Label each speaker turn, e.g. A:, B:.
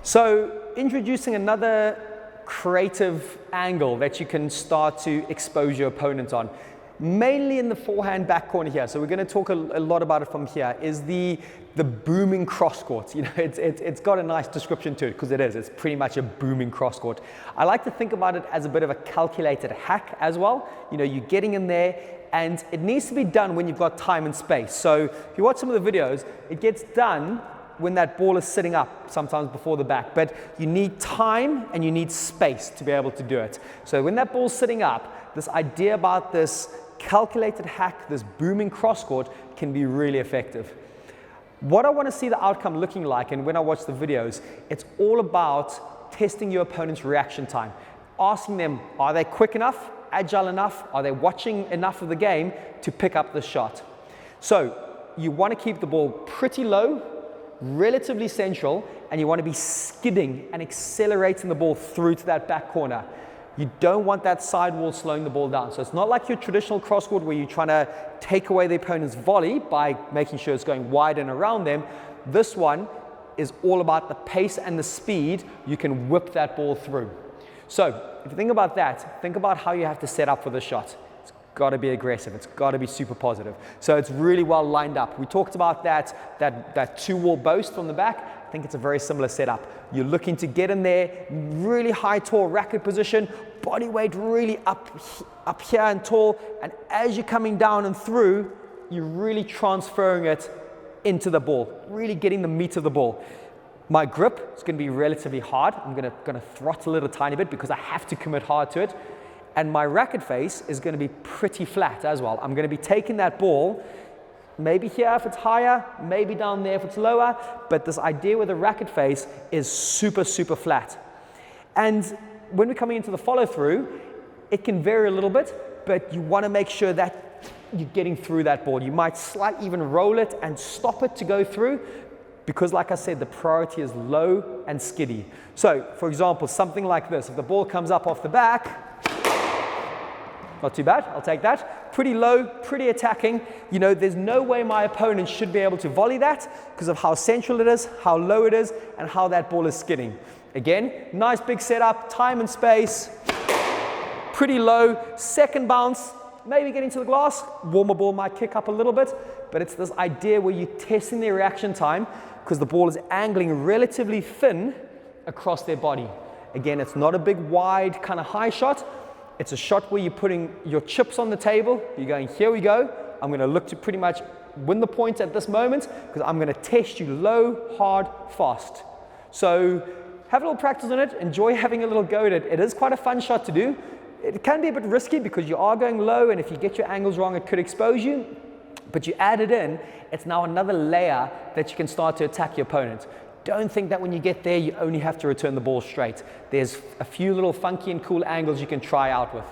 A: So introducing another creative angle that you can start to expose your opponent on, mainly in the forehand back corner here. So we're going to talk a lot about it from here, is the booming cross court. You know, it's got a nice description to it because it is. It's pretty much a booming cross court. I like to think about it as a bit of a calculated hack as well. You know, you're getting in there and it needs to be done when you've got time and space. So if you watch some of the videos, it gets done when that ball is sitting up, sometimes before the back, but you need time and you need space to be able to do it. So when that ball's sitting up, this idea about this calculated hack, this booming cross court, can be really effective. What I want to see the outcome looking like, and when I watch the videos, it's all about testing your opponent's reaction time, asking them, are they quick enough, agile enough, are they watching enough of the game to pick up the shot? So you want to keep the ball pretty low, relatively central, and you want to be skidding and accelerating the ball through to that back corner. You don't want that sidewall slowing the ball down. So it's not like your traditional cross court where you're trying to take away the opponent's volley by making sure it's going wide and around them. This one is all about the pace and the speed you can whip that ball through. So if you think about that, think about how you have to set up for the shot. It's got to be aggressive. It's got to be super positive. So it's really well lined up. We talked about that two-wall boast from the back. I think it's a very similar setup. You're looking to get in there, really high, tall racket position, body weight really up here and tall, and as you're coming down and through, you're really transferring it into the ball, really getting the meat of the ball. My grip is going to be relatively hard. I'm going to throttle it a tiny bit because I have to commit hard to it. And my racket face is going to be pretty flat as well. I'm going to be taking that ball, maybe here if it's higher, maybe down there if it's lower, but this idea with the racket face is super, super flat. And when we're coming into the follow through, it can vary a little bit, but you want to make sure that you're getting through that ball. You might slightly even roll it and stop it to go through, because like I said, the priority is low and skiddy. So for example, something like this, if the ball comes up off the back, not too bad, I'll take that. Pretty low, pretty attacking. You know, there's no way my opponent should be able to volley that because of how central it is, how low it is, and how that ball is skidding. Again, nice big setup, time and space, pretty low, second bounce, maybe getting to the glass, warmer ball might kick up a little bit, but it's this idea where you're testing their reaction time because the ball is angling relatively thin across their body. Again, it's not a big, wide, kind of high shot. It's a shot where you're putting your chips on the table. You're going, here we go. I'm going to look to pretty much win the point at this moment because I'm going to test you low, hard, fast. So have a little practice on it. Enjoy having a little go at it. It is quite a fun shot to do. It can be a bit risky because you are going low, and if you get your angles wrong, it could expose you. But you add it in, it's now another layer that you can start to attack your opponent. Don't think that when you get there, you only have to return the ball straight. There's a few little funky and cool angles you can try out with.